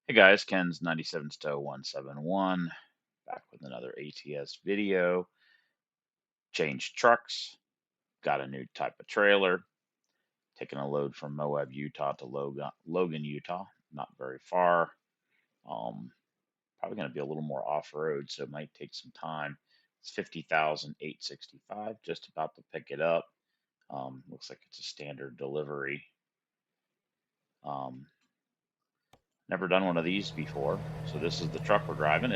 Hey guys, Ken's 97 Stowe 171 back with another ATS video. Changed trucks, got a new type of trailer, taking a load from Moab, Utah to Logan, Utah. Not very far. Um, Probably going to be a little more off-road, so it might take some time. It's 50,865, just about to pick it up. Looks like it's a standard delivery. Um, Never done one of these before, so this is the truck we're driving.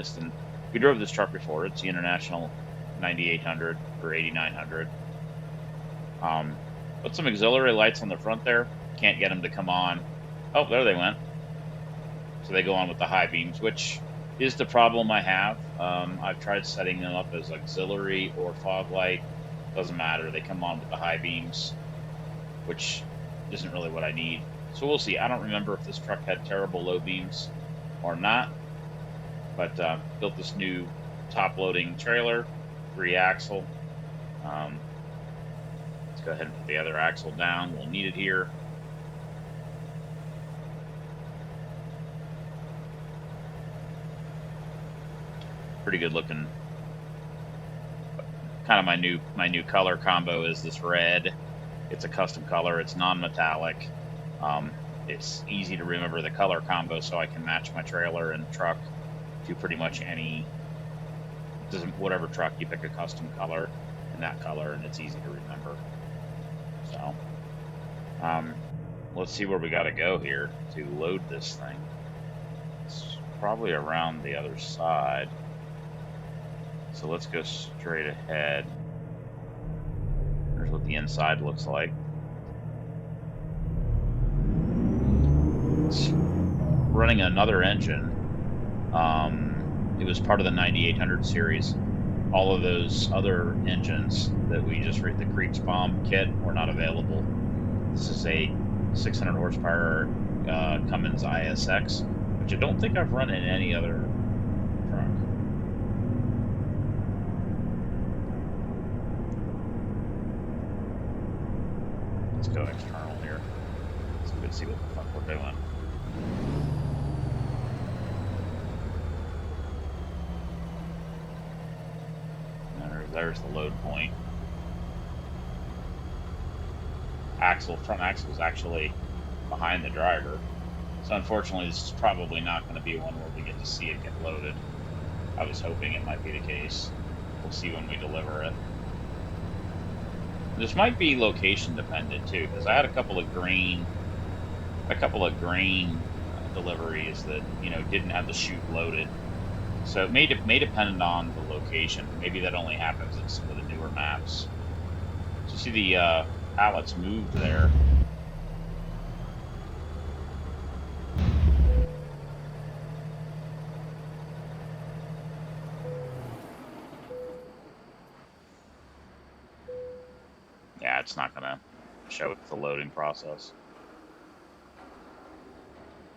We drove this truck before. It's the International 9800 or 8900. Put some auxiliary lights on the front there. Can't get them to come on. Oh, there they went. So they go on with the high beams, which is the problem I have. I've tried setting them up as auxiliary or fog light. Doesn't matter. They come on with the high beams, which isn't really what I need. So we'll see. I don't remember if this truck had terrible low beams or not, but built this new top loading trailer, 3-axle. Let's go ahead and put the other axle down. We'll need it here. Pretty good looking. Kind of my new color combo is this red. It's a custom color. It's non-metallic. It's easy to remember the color combo, so I can match my trailer and truck to pretty much whatever truck. You pick a custom color in that color, and it's easy to remember. So, let's see where we got to go here to load this thing. It's probably around the other side. So let's go straight ahead. Here's what the inside looks like. It's running another engine. It was part of the 9800 series. All of those other engines that we just read the Creeks Bomb kit were not available. This is a 600 horsepower Cummins ISX, which I don't think I've run in any other truck. Let's go external here so we can see what the fuck we're doing. There's the load point. Front axle is actually behind the driver. So unfortunately, this is probably not going to be one where we get to see it get loaded. I was hoping it might be the case. We'll see when we deliver it. This might be location dependent too, because I had a couple of grain deliveries that didn't have the chute loaded. So it may depend on the location. Maybe that only happens in some of the newer maps. So you see the pallets moved there. Yeah, it's not gonna show it the loading process.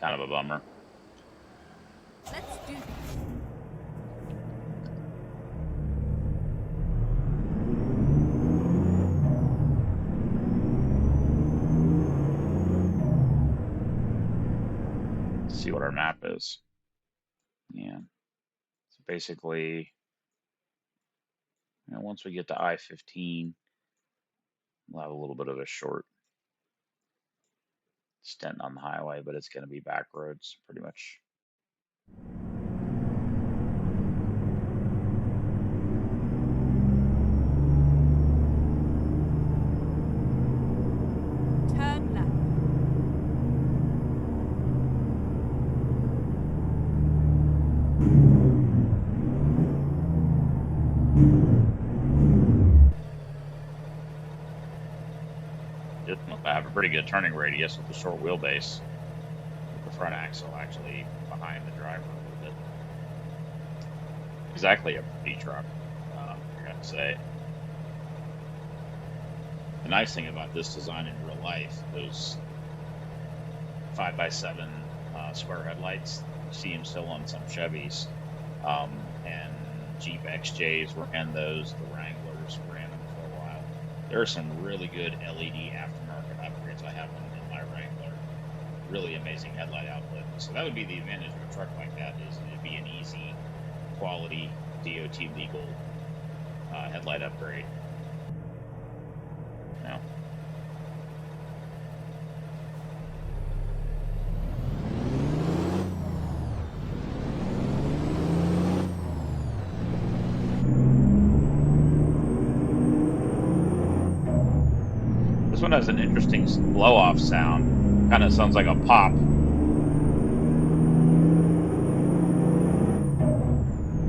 Kind of a bummer. Let's do this. See what our map is. Yeah. So basically, once we get to I-15, we'll have a little bit of a short stint on the highway, but it's going to be back roads pretty much. Turn left. I have a pretty good turning radius with the short wheelbase, with the front axle actually behind the driver a little bit. Exactly a pretty truck, I gotta say. The nice thing about this design in real life, those 5x7 square headlights, you see them still on some Chevys, and Jeep XJs ran those, the Wranglers ran them for a while. There are some really good LED aftermarket upgrades I have in my Wrangler. really amazing headlight output. So that would be the advantage of a truck like that, is it'd be an easy, quality, DOT legal headlight upgrade. You know, this one has an interesting blow off sound. Kind of sounds like a pop,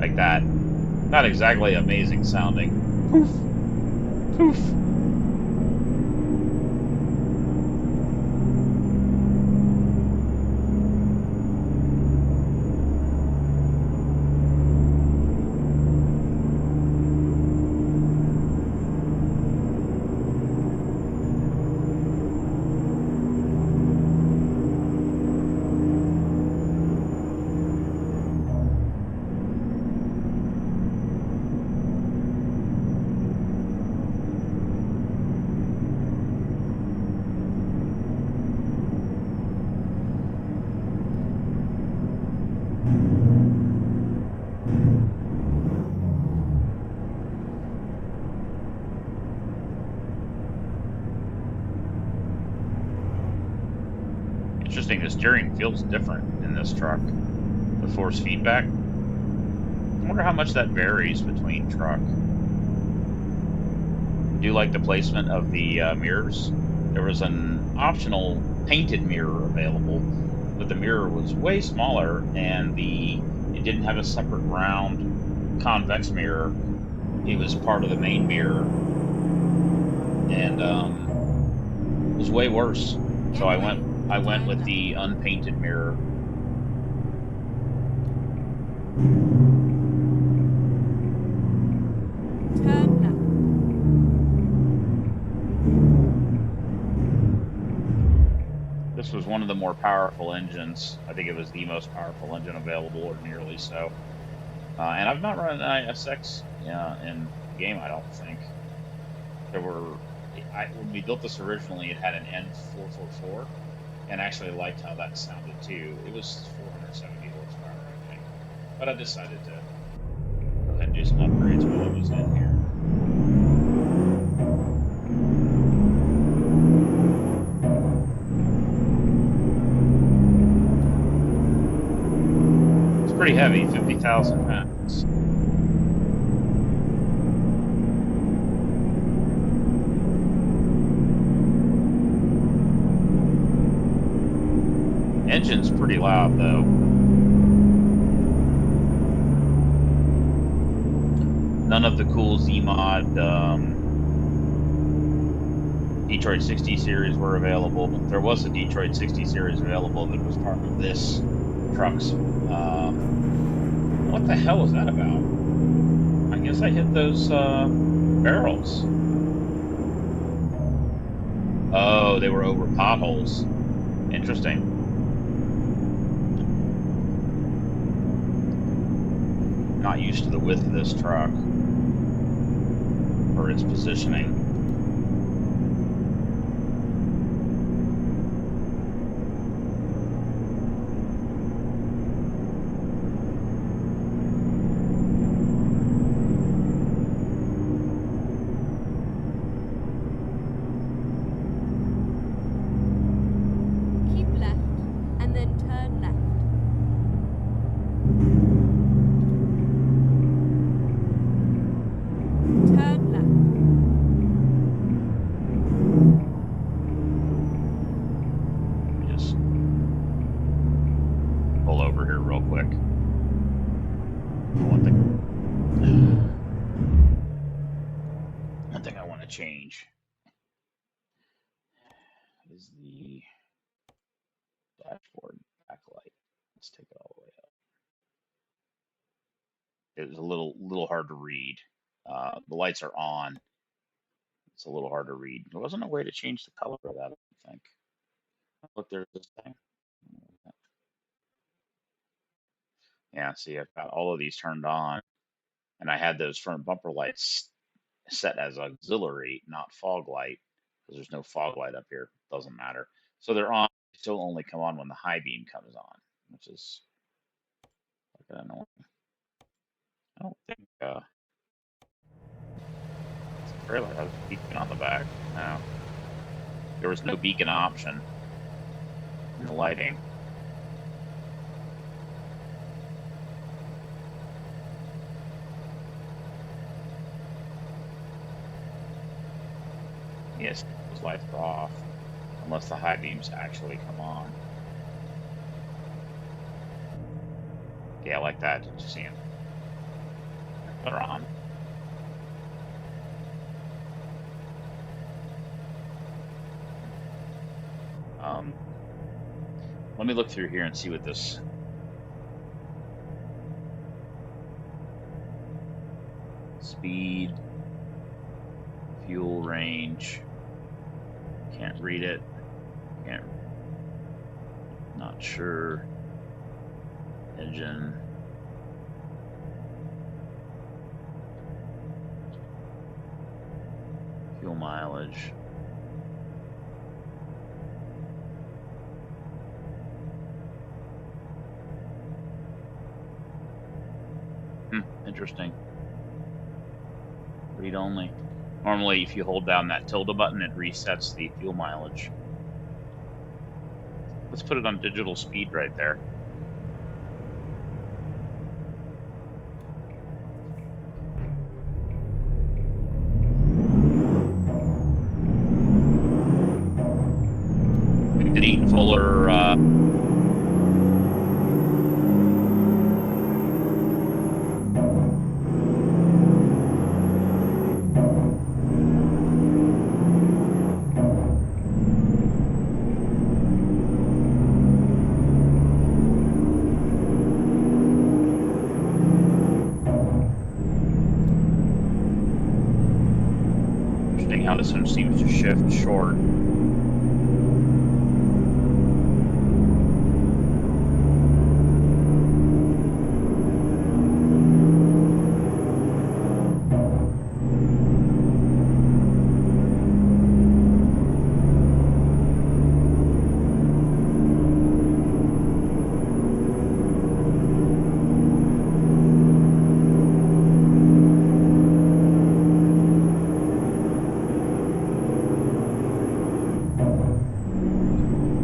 like that. Not exactly amazing sounding. Poof, poof. Interesting. The steering feels different in this truck. The force feedback. I wonder how much that varies between truck. I do like the placement of the mirrors. There was an optional painted mirror available, but the mirror was way smaller, and it didn't have a separate round convex mirror. It was part of the main mirror, and it was way worse. So Get ready. I went Turn with left. the unpainted mirror. Turn left. This was one of the more powerful engines. I think it was the most powerful engine available, or nearly so. And I've not run an ISX in the game, I don't think. There were, when we built this originally, it had an N444, and actually liked how that sounded too. It was 470 horsepower, I think. But I decided to go ahead and do some upgrades while it was in here. It's pretty heavy, 50,000 pounds. Engine's pretty loud though. None of the cool Z-Mod Detroit 60 series were available. There was a Detroit 60 series available that was part of this truck's. What the hell was that about? I guess I hit those barrels. Oh, they were over potholes. Interesting. Not used to the width of this truck or its positioning. Keep left and then turn left. Turn left. Let me just pull over here real quick. One thing I want to change is the dashboard backlight. Let's take it all the way up. It was a little hard to read. The lights are on. It's a little hard to read. There wasn't a way to change the color of that, I don't think. Look, there's this thing. Yeah, see, I've got all of these turned on, and I had those front bumper lights set as auxiliary, not fog light, because there's no fog light up here. Doesn't matter. So they're on. still only come on when the high beam comes on, which is like, I don't know. I don't think this trailer has a beacon on the back. No, there was no beacon option in the lighting. Yes, those lights are off unless the high beams actually come on. Yeah, like that. Did you see them? They're on. Um, Let me look through here and see what this speed, fuel range. Can't read it. Can't. Not sure. Engine. Fuel mileage. Interesting. Read only. Normally, if you hold down that tilde button, it resets the fuel mileage. Let's put it on digital speed right there. We need fuller. Interesting how this one seems to shift short.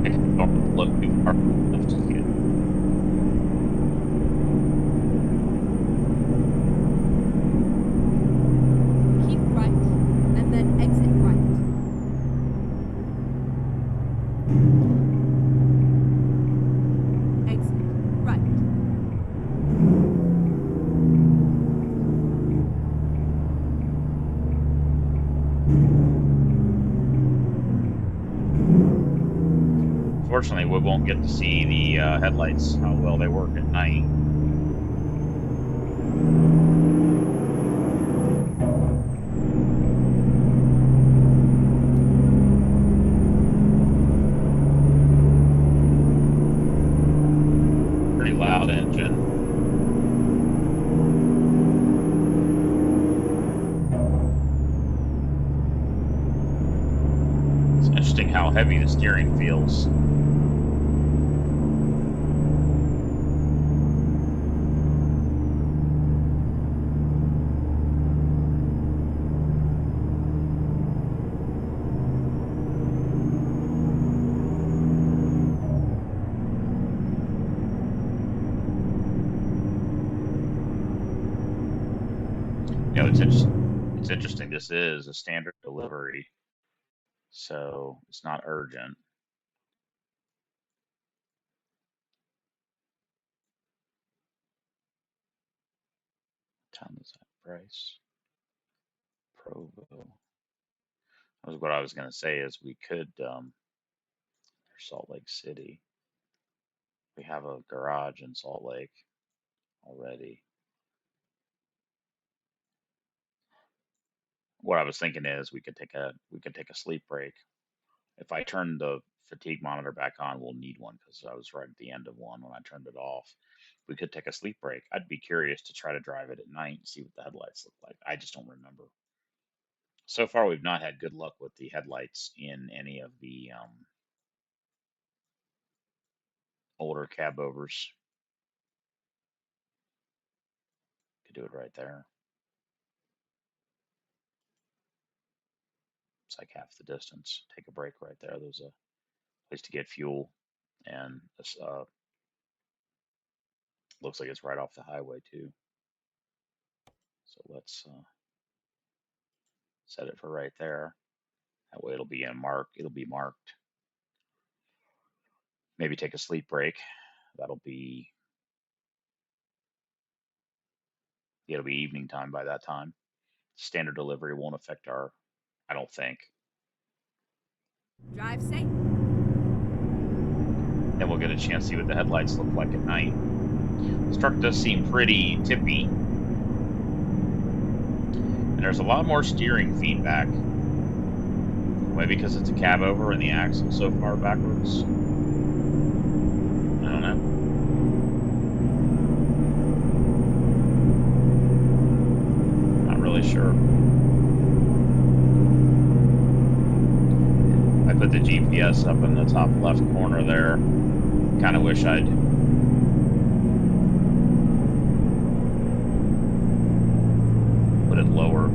I don't have to look too far enough to see it. Keep right, and then exit right. Exit right. Fortunately, we won't get to see the headlights, how well they work at night. Pretty loud engine. It's interesting how heavy the steering feels. You know, it's interesting. This is a standard delivery, so it's not urgent. Town is that price? Provo. That was what I was going to say. Is we could Salt Lake City. We have a garage in Salt Lake already. What I was thinking is we could take a sleep break. If I turn the fatigue monitor back on, we'll need one because I was right at the end of one when I turned it off. We could take a sleep break. I'd be curious to try to drive it at night and see what the headlights look like. I just don't remember. So far, we've not had good luck with the headlights in any of the older CabOvers. Could do it right there. It's like half the distance. Take a break right there. There's a place to get fuel, and this looks like it's right off the highway too. So let's set it for right there. That way it'll be in mark. It'll be marked. Maybe take a sleep break. That'll be It'll be evening time by that time. Standard delivery won't affect our, I don't think. Drive safe. Then we'll get a chance to see what the headlights look like at night. This truck does seem pretty tippy. And there's a lot more steering feedback. Maybe because it's a CabOver and the axle so far backwards. I don't know. Not really sure. I put the GPS up in the top left corner there. Kind of wish I'd put it lower.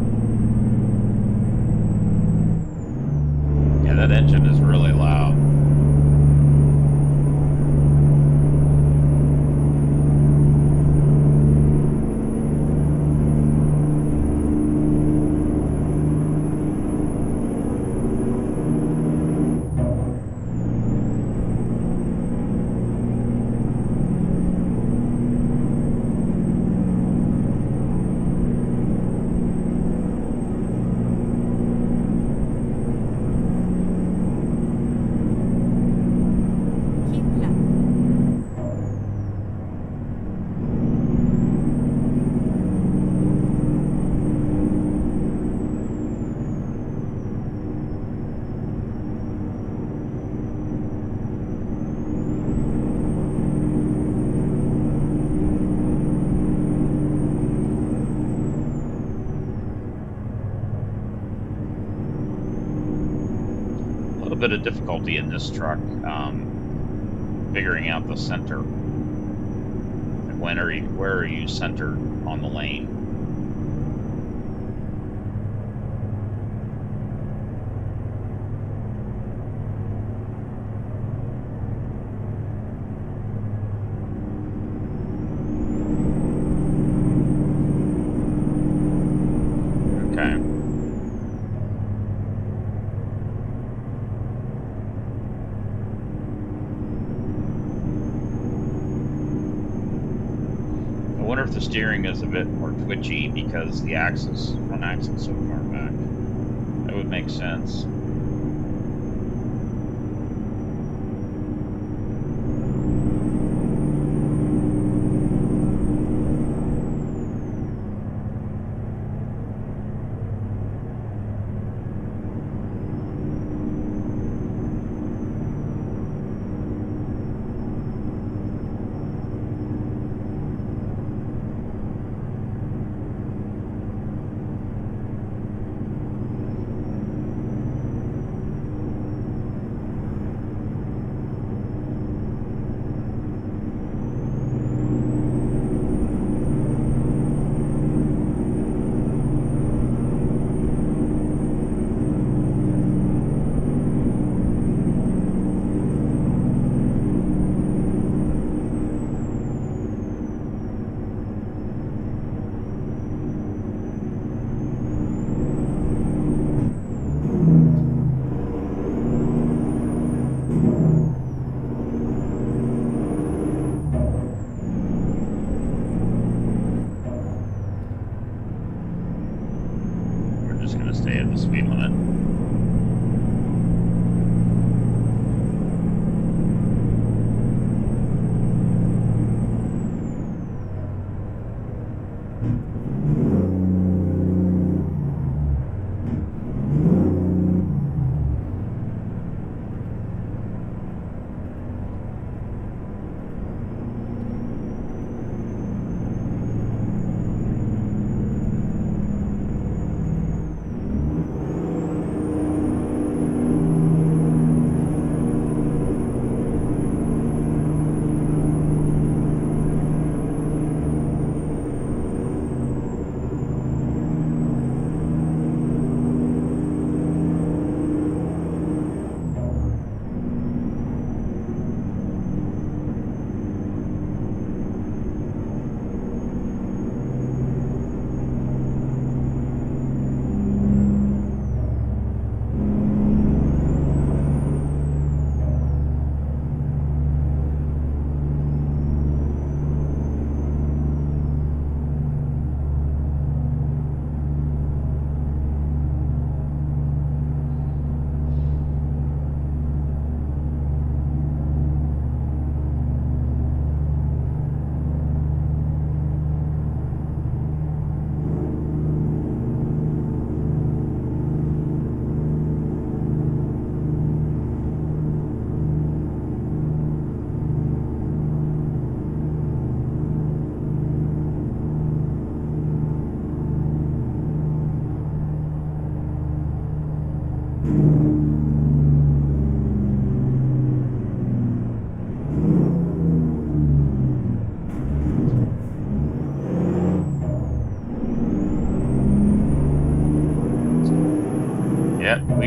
Yeah, that engine is really loud. Keep left. A little bit of difficulty in this truck, figuring out the center. Like where are you centered on the lane? Okay. I wonder if the steering is a bit more twitchy because the front axle's so far back. That would make sense.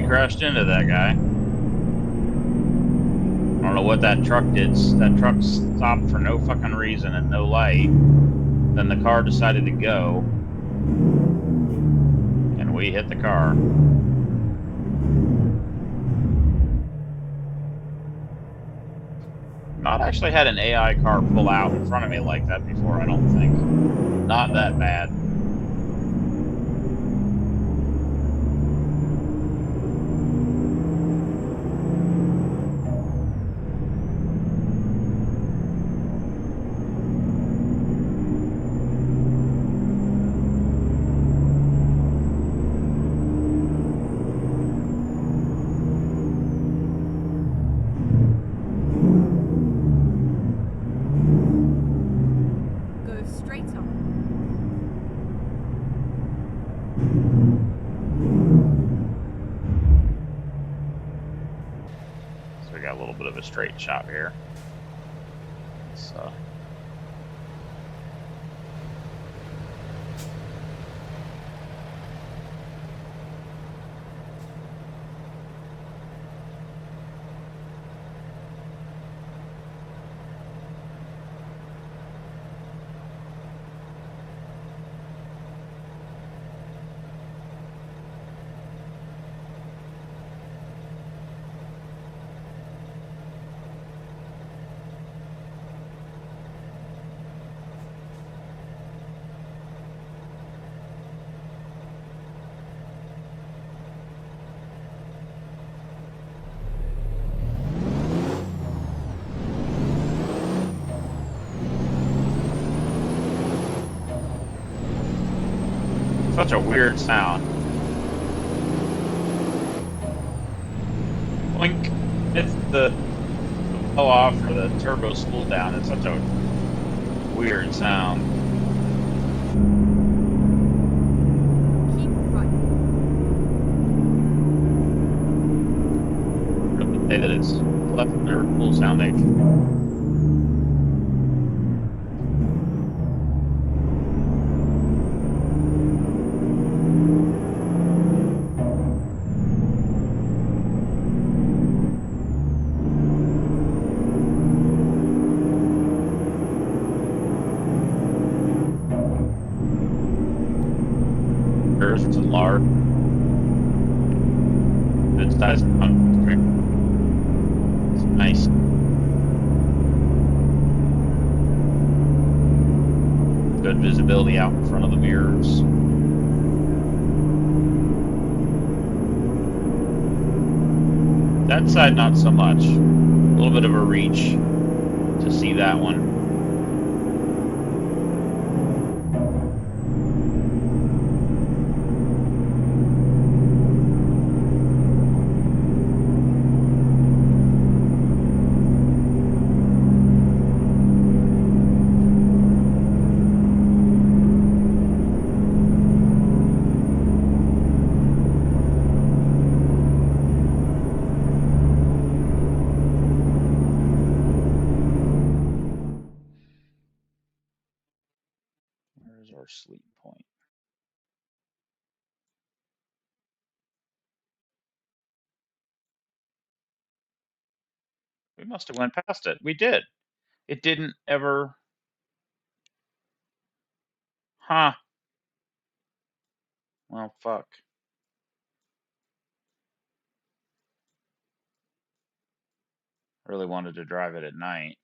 crashed into that guy. I don't know what that truck did. That truck stopped for no fucking reason and no light. Then the car decided to go, and we hit the car. Not actually had an AI car pull out in front of me like that before, I don't think. Not that bad. Go straight on. So we got a little bit of a straight shot here. Let's such a weird sound. Boink. It's the blow off or the turbo spool down. It's such a weird sound. Keep right. I would say that it's left or cool sounding. Earth and lard. Good size. It's nice. Good visibility out in front of the mirrors. That side, not so much. A little bit of a reach to see that one. Where's our sleep point? We must have went past it. We did. It didn't ever. Huh. Well, fuck. I really wanted to drive it at night.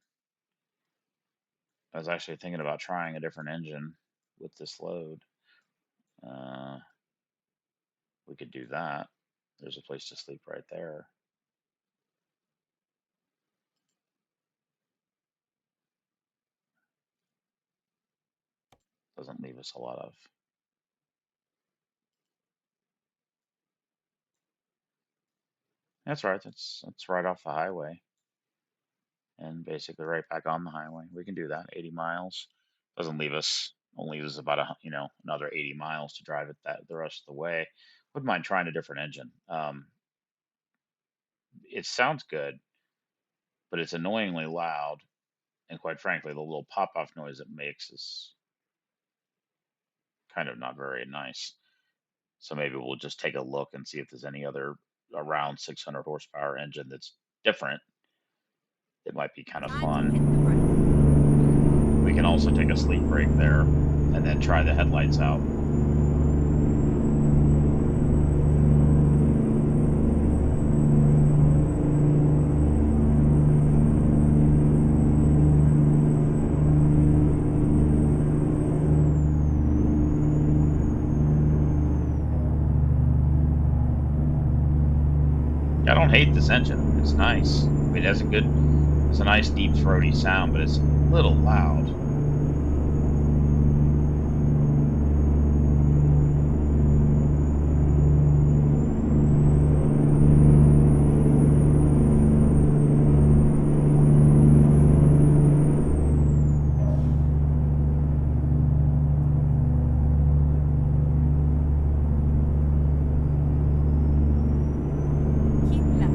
I was actually thinking about trying a different engine with this load. Uh, we could do that. There's a place to sleep right there. Doesn't leave us a lot of. That's right. That's right off the highway and basically right back on the highway. We can do that. 80 miles doesn't leave us. Only leaves us about another 80 miles to drive it that the rest of the way. Wouldn't mind trying a different engine. It sounds good, but it's annoyingly loud, and quite frankly, the little pop-off noise it makes is kind of not very nice. So maybe we'll just take a look and see if there's any other around 600 horsepower engine that's different. It might be kind of Time to fun. hit the road. We can also take a sleep break there and then try the headlights out. I don't hate this engine. It's nice. I mean, it's a nice deep throaty sound, but it's a little loud. Keep left.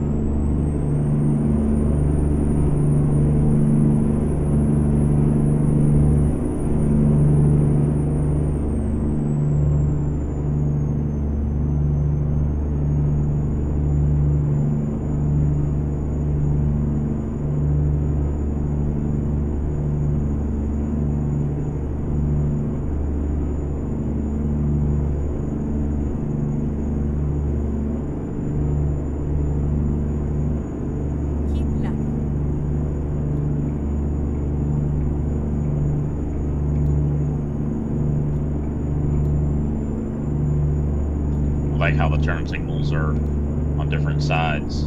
Keep left. I like how the turn signals are on different sides.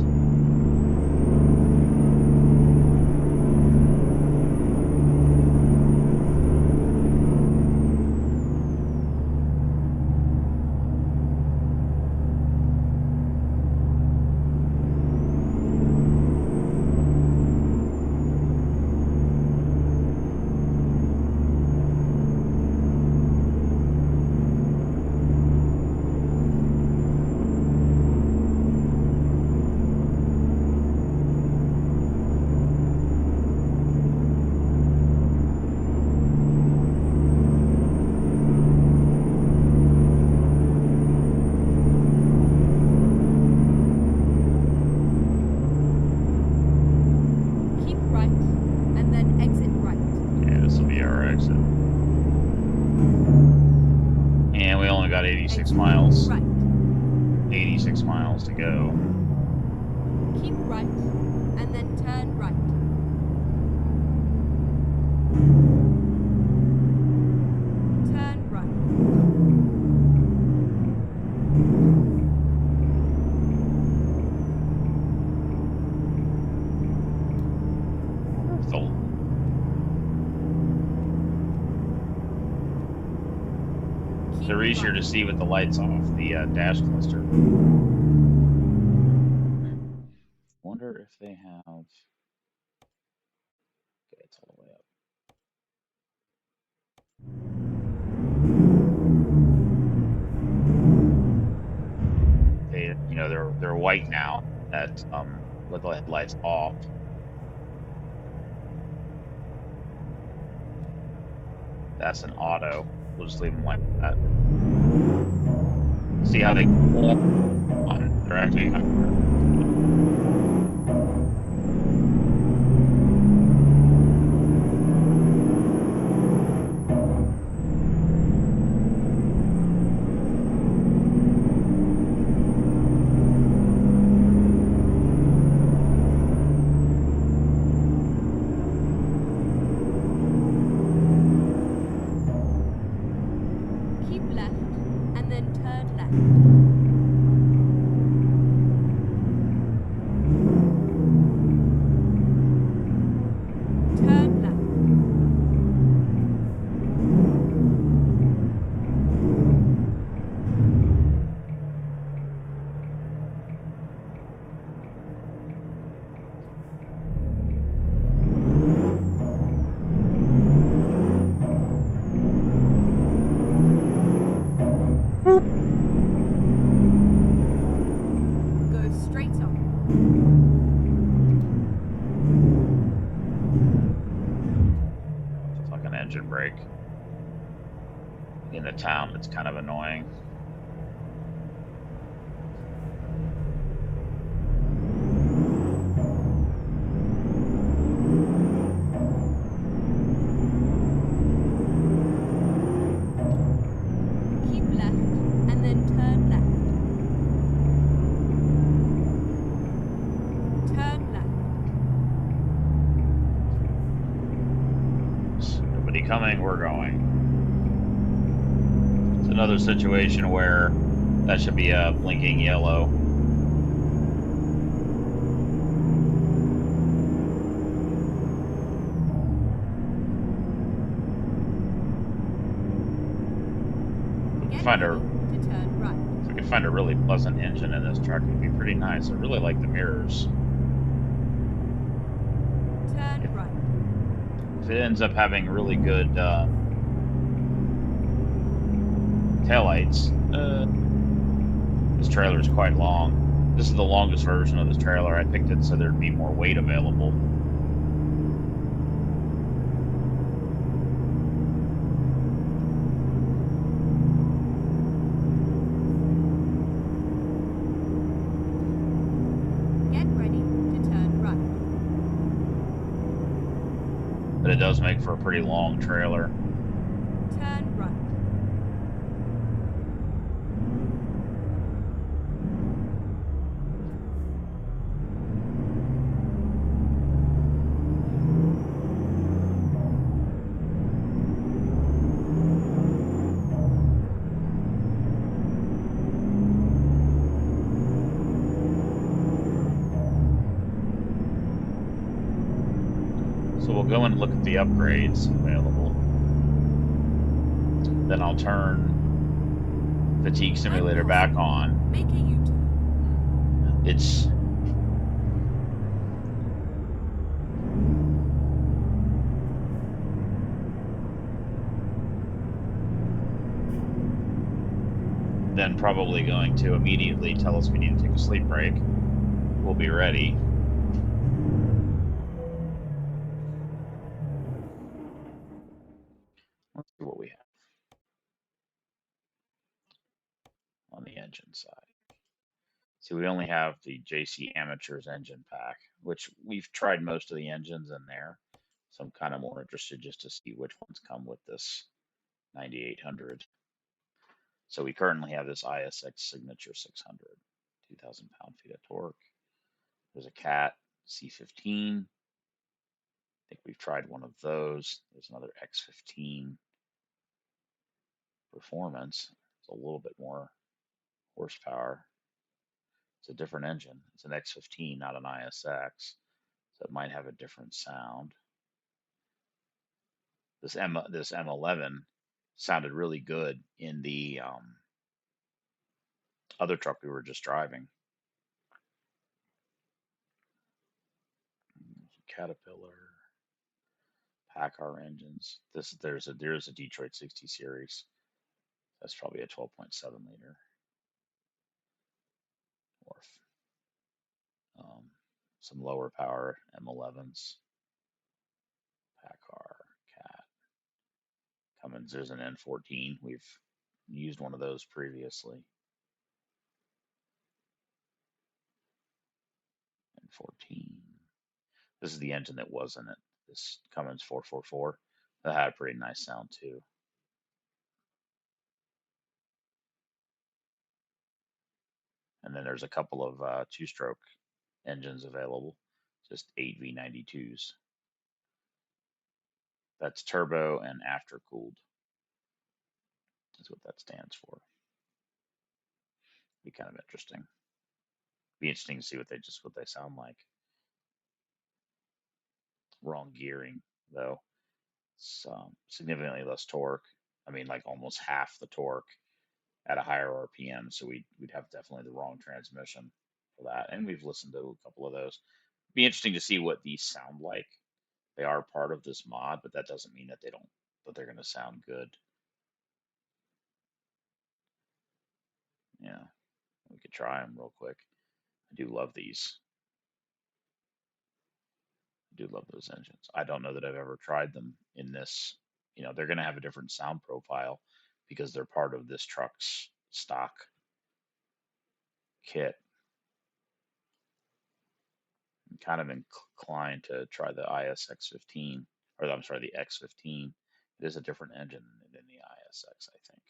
Keep right, and then exit right. Yeah, this will be our exit. And we only got 86 Exit miles. right. 86 miles to go. Keep right, and then turn right. Turn right. The, Keep they're easier right. to see with the lights off, the dash cluster. Wonder if they have. Okay, it's all the way up. They're white now at with the headlights off. That's an auto. We'll just leave them like that. See how they pull on. They're actually. Keep left, and then turn left. Turn left. Go straight on. It's like an engine brake. In the town, it's kind of annoying. Nobody coming, we're going. It's another situation where that should be a blinking yellow. If we could Get find ready a to turn right. if we could find a really pleasant engine in this truck, it'd be pretty nice. I really like the mirrors. Turn If, right. if it ends up having really good taillights, this trailer is quite long. This is the longest version of this trailer. I picked it so there'd be more weight available. Get ready to turn right. But it does make for a pretty long trailer. Turn right. So we'll go and look at the upgrades available. Then I'll turn Fatigue Simulator back on. Make a U-turn. It's then probably going to immediately tell us we need to take a sleep break. We'll be ready. Let's see what we have on the engine side. See, we only have the JC Amateurs engine pack, which we've tried most of the engines in there. So I'm kind of more interested just to see which ones come with this 9800. So we currently have this ISX Signature 600, 2,000 pound-feet of torque. There's a Cat C15. I think we've tried one of those. There's another X15 Performance. It's a little bit more horsepower. It's a different engine. It's an X15, not an ISX, so it might have a different sound. This M11 sounded really good in the other truck we were just driving. Caterpillar, Packard engines. There's a Detroit 60 series. That's probably a 12.7 liter. Or some lower power M11s. Packard, Cat, Cummins. There's an N14. We've used one of those previously. N14. This is the engine that was in it. This Cummins 444. That had a pretty nice sound too. And then there's a couple of two-stroke engines available, just 8V92s. That's turbo and after-cooled. That's what that stands for. Be kind of interesting. Be interesting to see what they sound like. Wrong gearing though. It's significantly less torque. I mean, like almost half the torque at a higher RPM. So we'd have definitely the wrong transmission for that. And we've listened to a couple of those. Be interesting to see what these sound like. They are part of this mod, but that doesn't mean that they're going to sound good. Yeah, we could try them real quick. I do love these. I do love those engines. I don't know that I've ever tried them in this. They're going to have a different sound profile because they're part of this truck's stock kit. I'm kind of inclined to try the ISX15, or I'm sorry, the X15. It is a different engine than the ISX, I think.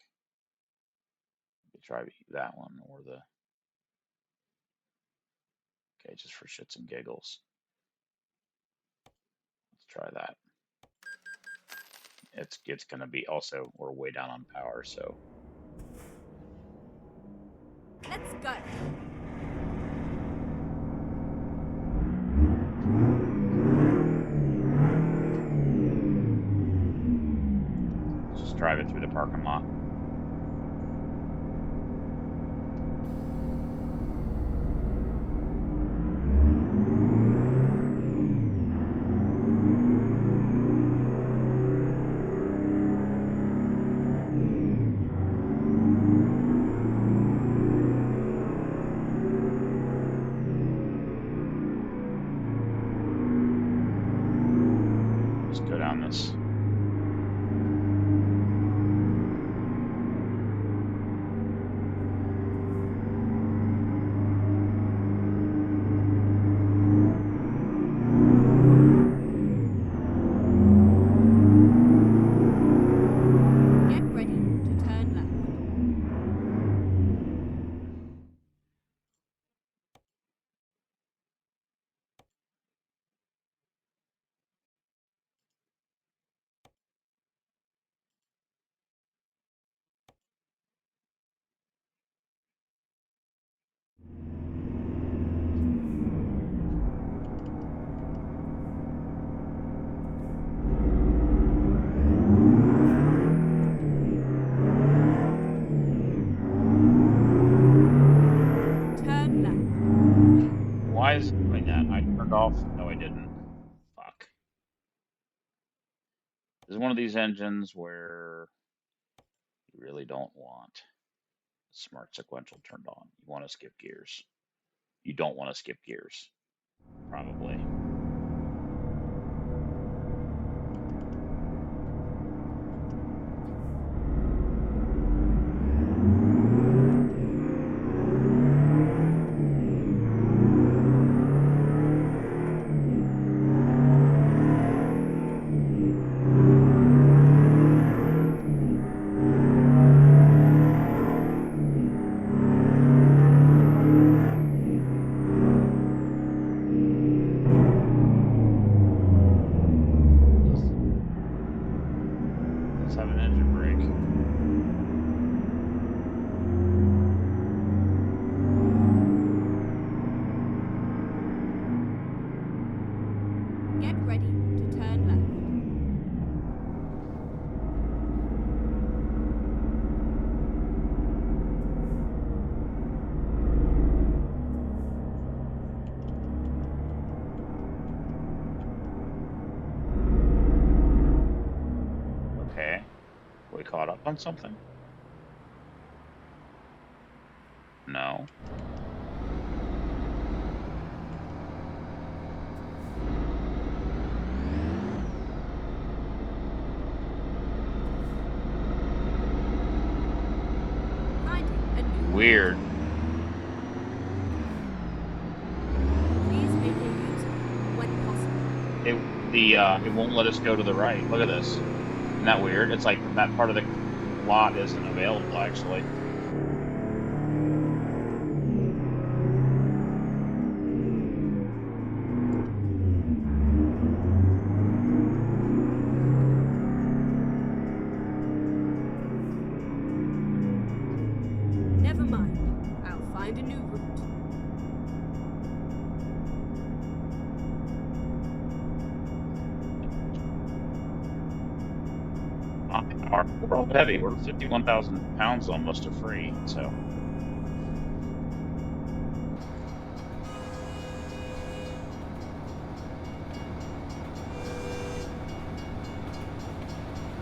Maybe try that one or okay, just for shits and giggles. Let's try that. it's going to be also we're way down on power, so Let's go. let's just drive it through the parking lot. Just go down this. Get ready to turn left. Turn left. Why is it doing that? I turned off? No, I didn't. Fuck. This is one of these engines where you really don't want smart sequential turned on. You want to skip gears. You don't want to skip gears, probably. Let's have an engine brake. Get ready to turn left. Okay. We caught up on something? No. Finding a new Weird. Please make a U-turn when possible. It won't let us go to the right. Look at this. Isn't that weird? It's like that part of the lot isn't available actually. Never mind. I'll find a new route. We're all heavy. We're 51,000 pounds almost to free. So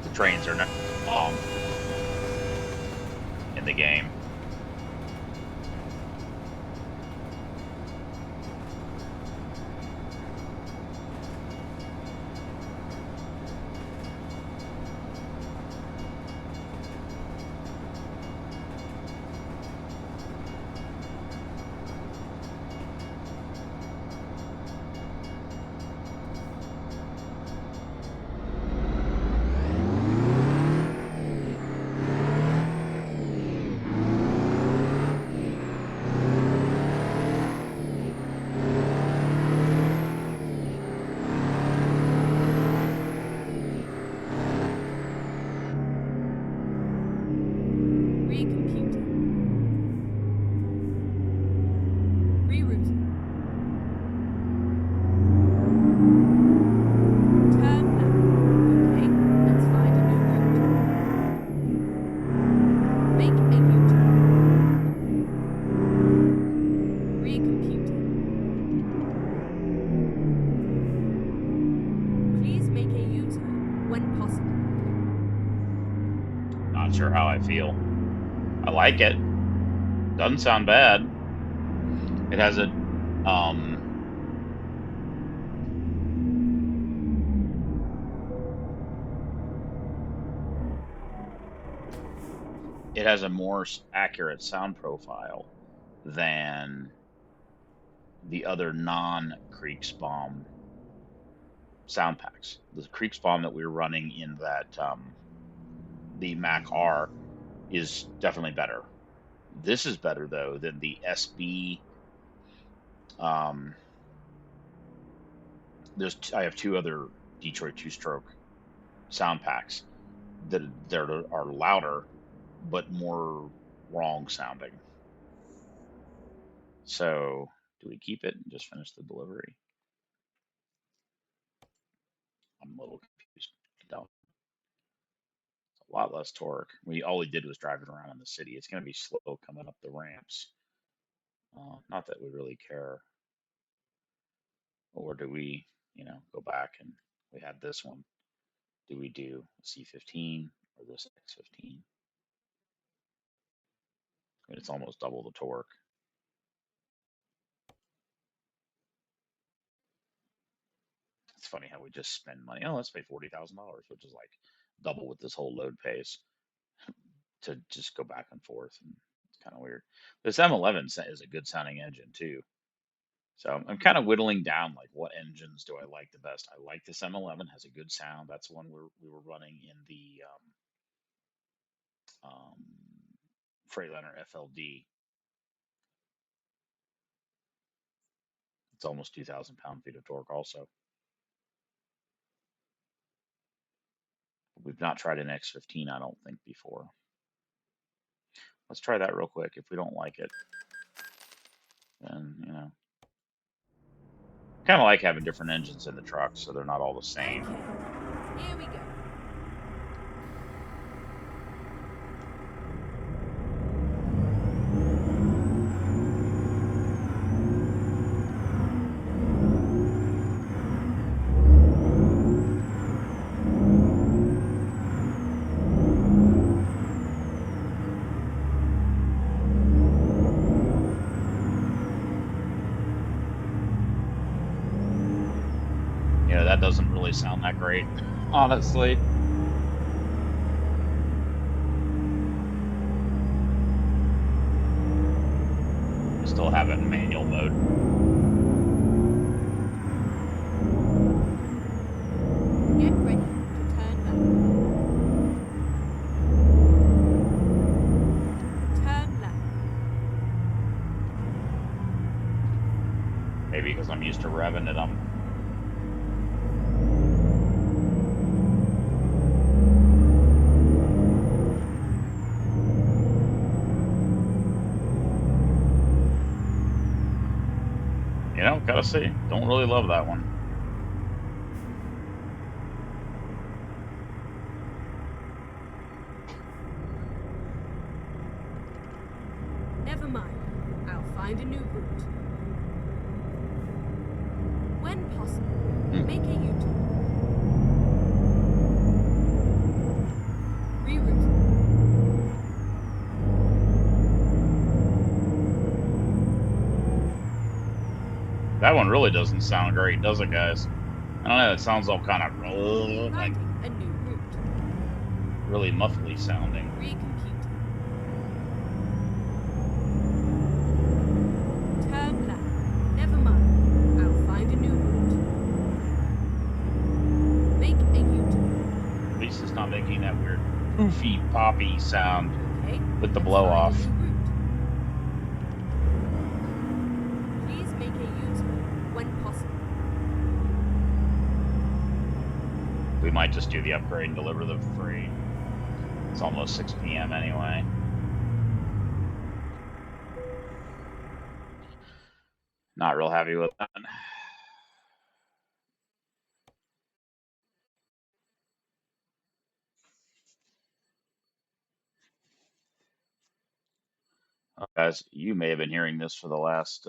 the trains are not long in the game. not sure how I feel. I like it. Doesn't sound bad. It has a um it has a more accurate sound profile than the other non Creeks bomb sound packs. The Creeks bomb that we were running in that the Mac R is definitely better. This is better though than the SB. Um, I have two other Detroit two stroke sound packs that are louder but more wrong sounding. So do we keep it and just finish the delivery? I'm a little confused. No, a lot less torque. We all we did was drive it around in the city. It's going to be slow coming up the ramps. Not that we really care. Or do we, go back and we had this one. Do we do C15 or this X15? I mean, it's almost double the torque. It's funny how we just spend money. Oh, let's pay $40,000, which is like double what this whole load pays to just go back and forth. And it's kind of weird. This M11 is a good sounding engine too. So I'm kind of whittling down like what engines do I like the best. I like this M11 has a good sound. That's one we were running in the um, Freightliner FLD. It's almost 2,000 pound-feet of torque also. We've not tried an X15, I don't think, before. Let's try that real quick. If we don't like it, then, kind of like having different engines in the truck so they're not all the same. Okay, here we go. That doesn't really sound that great, honestly. I still have it in manual mode. Get ready to turn left. Turn left. Maybe because I'm used to revving it, gotta see. Don't really love that one. Never mind. I'll find a new route. When possible, make a U-turn. Reroute. That one really doesn't sound great, does it, guys? I don't know. It sounds all kind of like Finding a new route. really muffly sounding. Recompute. Turn left. Never mind. I'll find a new route. Make a U-turn. At least it's not making that weird poofy poppy sound Okay. with the let's blow find a off. new route. Please make a U-turn when possible. We might just do the upgrade and deliver the freight. It's almost 6 p.m. anyway. Not real happy with that. Guys, you may have been hearing this for the last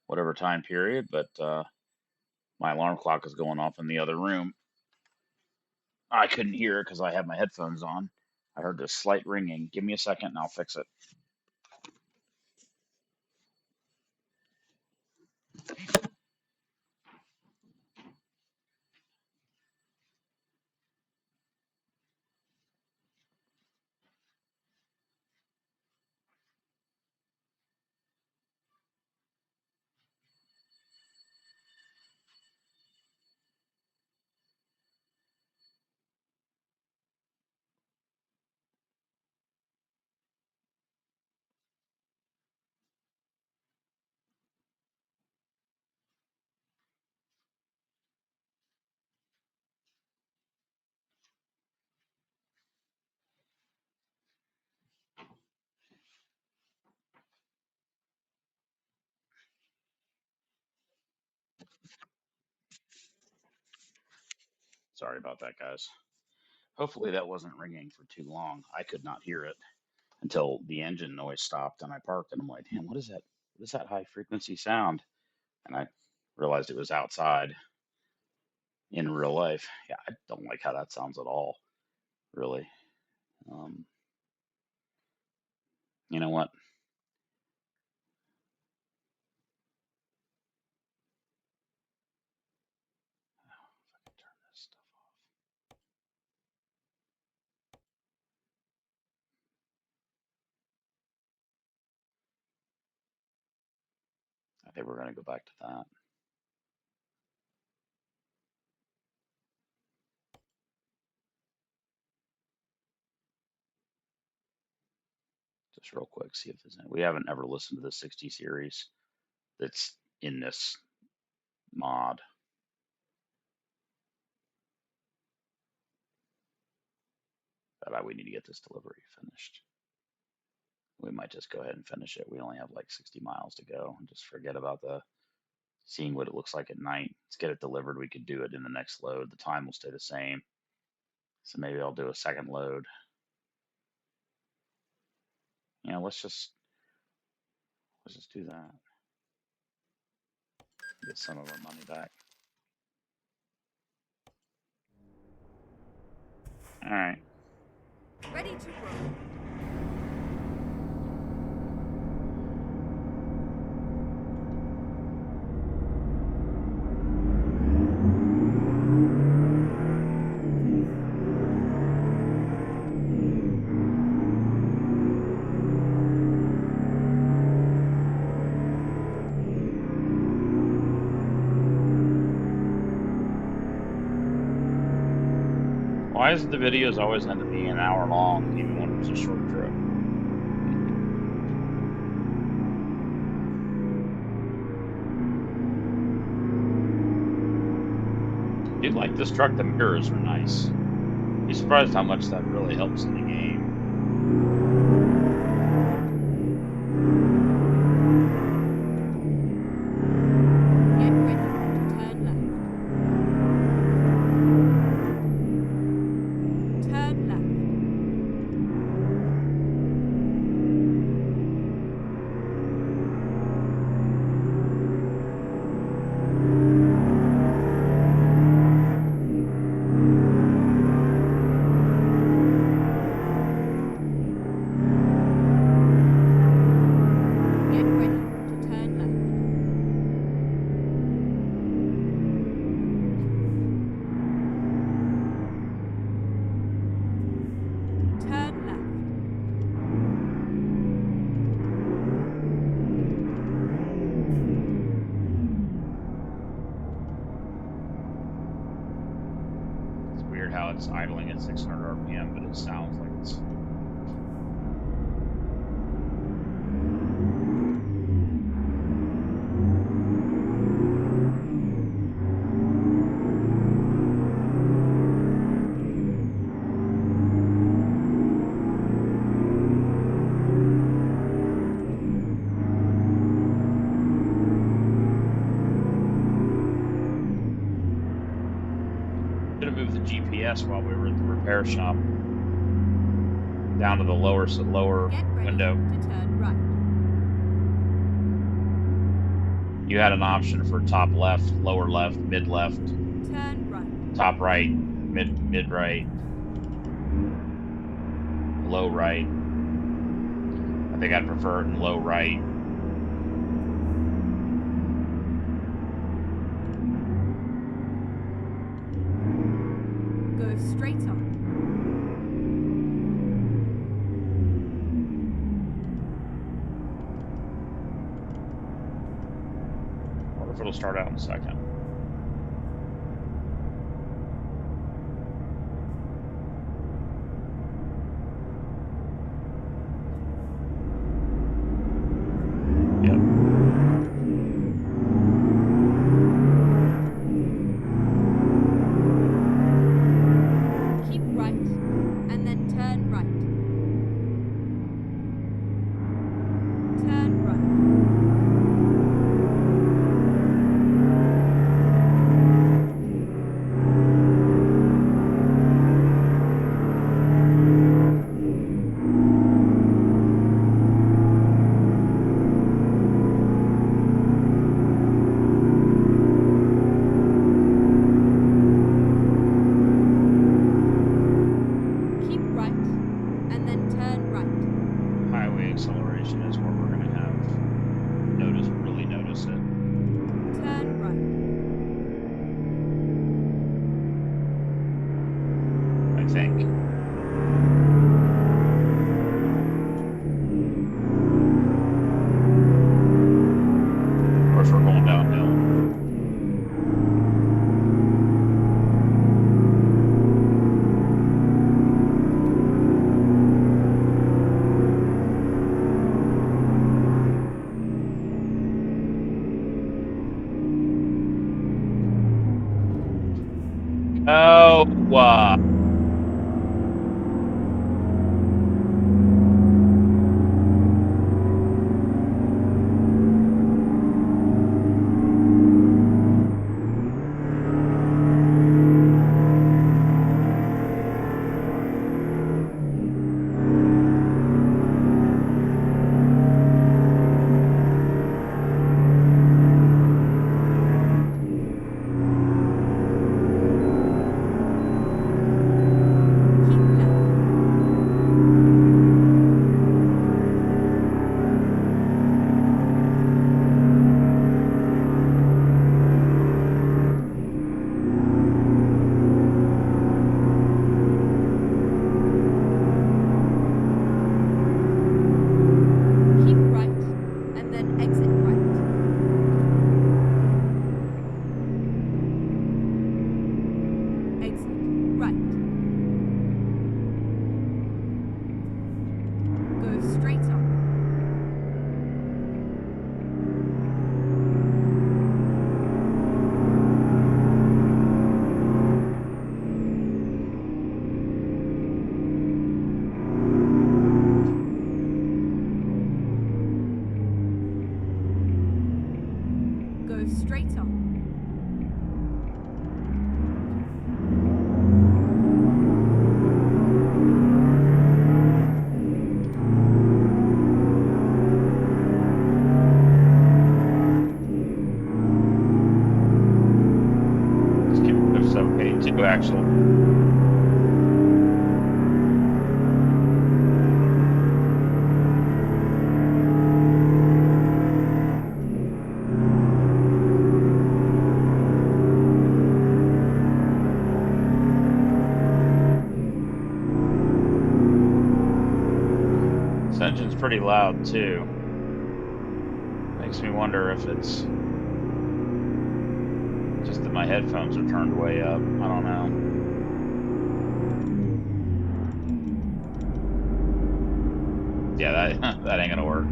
whatever time period, but my alarm clock is going off in the other room. I couldn't hear it because I had my headphones on. I heard this slight ringing. Give me a second and I'll fix it. Sorry about that, guys. Hopefully that wasn't ringing for too long. I could not hear it until the engine noise stopped and I parked and I'm like, damn, what is that? What is that high frequency sound? And I realized it was outside in real life. Yeah, I don't like how that sounds at all, really. Um, you know what? Turn this stuff off. I think we're going to go back to that. Just real quick, see if there's any. We haven't ever listened to the 60 series that's in this mod. But we need to get this delivery finished. We might just go ahead and finish it. We only have like 60 miles to go and just forget about the seeing what it looks like at night. Let's get it delivered. We could do it in the next load. The time will stay the same. So maybe I'll do a second load. Let's just do that. Get some of our money back. All right. Ready to roll. Why is the videos always end up being an hour long, even when it was a short trip? I do like this truck. The mirrors are nice. Be surprised how much that really helps in the game. Get ready to turn left. Turn left. Get ready to turn left. Turn left. It's weird how it's idling at 600 RPM, but it sounds like it's. Should have moved the GPS while we were at the repair shop down to the lower Get ready window. to turn right. You had an option for top left, lower left, mid left, Turn right. top right, mid right. low right. I think I'd prefer it in low right. Go straight on. I wonder if it'll start out in a second. Yep. Keep right, and then turn right. Turn right. Keep right, and then turn right. Highway acceleration is where we're going to really notice it. Turn right. I think. Of course, we're going downhill. Oh, Keep left. Keep right, and then exit right. Exit right. Go straight on. Go straight on. this gives okay too, actually. This engine's pretty loud too. Makes me wonder if it's just that my headphones are turned way up. I don't know. Yeah, that that ain't gonna work.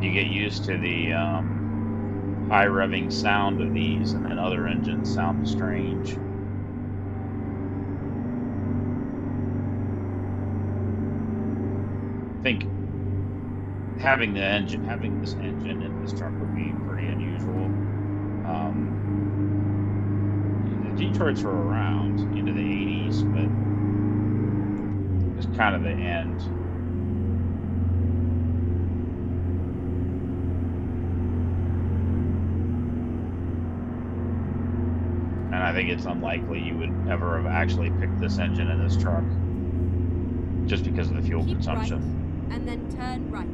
You get used to the high revving sound of these, and then other engines sound strange. I think having this engine in this truck would be pretty unusual. The Detroits were around into the 80s, but it was kind of the end. I think it's unlikely you would ever have actually picked this engine in this truck just because of the fuel Keep right, consumption, and then turn right.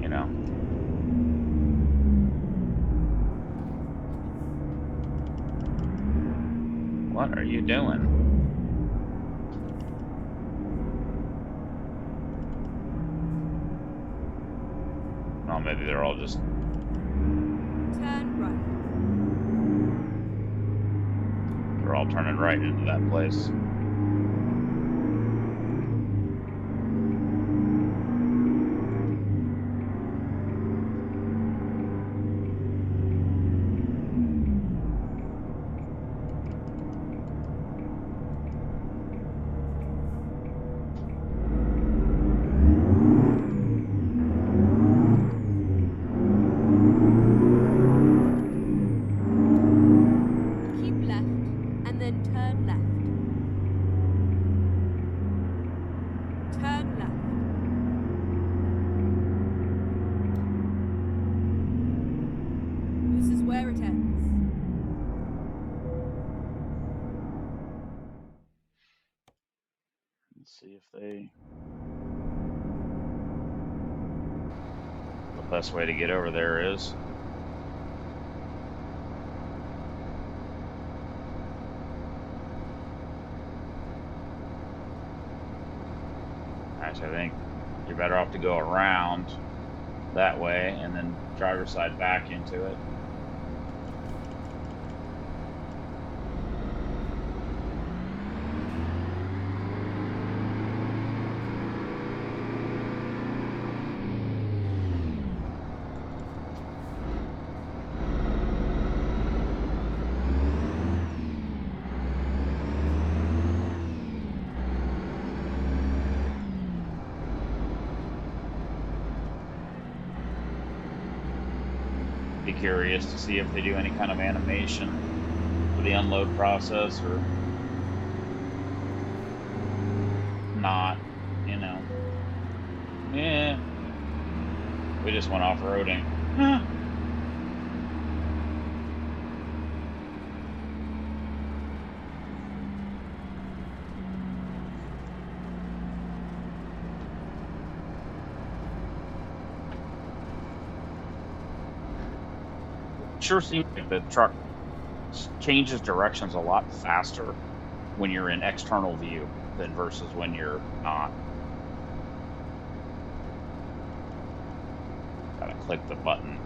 you know. What are you doing? Oh, maybe they're all just Turn right. they're all turning right into that place. Keep left, and then turn left. Turn left. This is where it ends. Let's see if they the best way to get over there is. Actually, I think you're better off to go around that way and then driver's side back into it. Be curious to see if they do any kind of animation for the unload process or not, you know. Yeah, we just went off-roading. Huh. Sure seems like the truck changes directions a lot faster when you're in external view than versus when you're not. Gotta click the button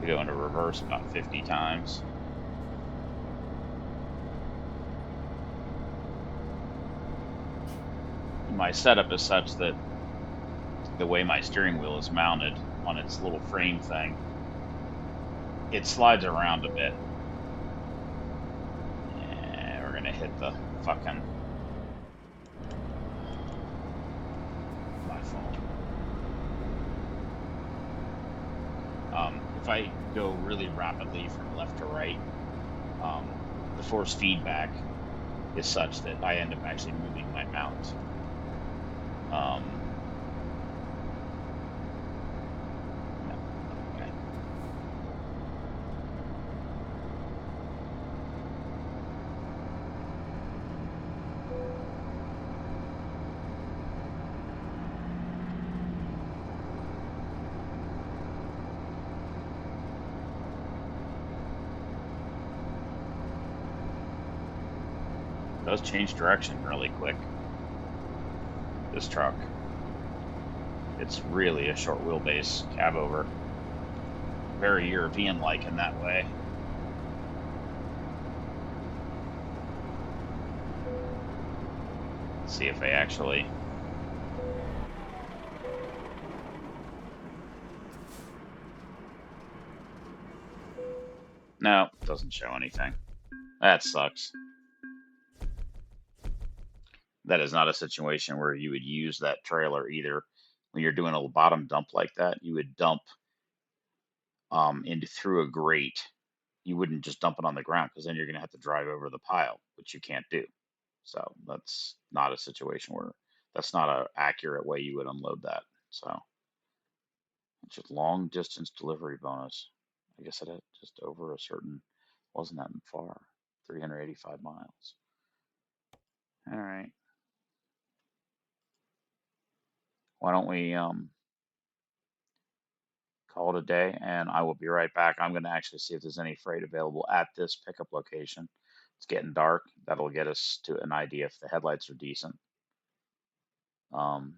to go into reverse about 50 times. My setup is such that the way my steering wheel is mounted on its little frame thing, it slides around a bit. Yeah, we're gonna hit the fucking my phone. If I go really rapidly from left to right, the force feedback is such that I end up actually moving my mount. Um, no, okay. It does change direction really quick. This truck. It's really a short wheelbase CabOver. Very European-like in that way. Let's see if they actually. No, doesn't show anything. That sucks. That is not a situation where you would use that trailer either. When you're doing a bottom dump like that, you would dump into through a grate. You wouldn't just dump it on the ground because then you're going to have to drive over the pile, which you can't do. So that's not a situation where that's not an accurate way you would unload that. So it's a long distance delivery bonus. I guess it had just over a certain wasn't that far. 385 miles. All right. Why don't we call it a day? And I will be right back. I'm going to actually see if there's any freight available at this pickup location. It's getting dark. That'll get us to an idea if the headlights are decent. Um,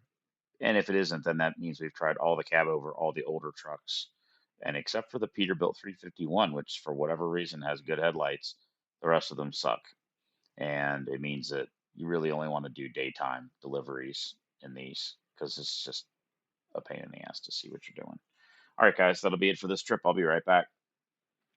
and if it isn't, then that means we've tried all the cab over, all the older trucks. And except for the Peterbilt 351, which for whatever reason has good headlights, the rest of them suck. And it means that you really only want to do daytime deliveries in these because it's just a pain in the ass to see what you're doing. All right, guys, that'll be it for this trip. I'll be right back.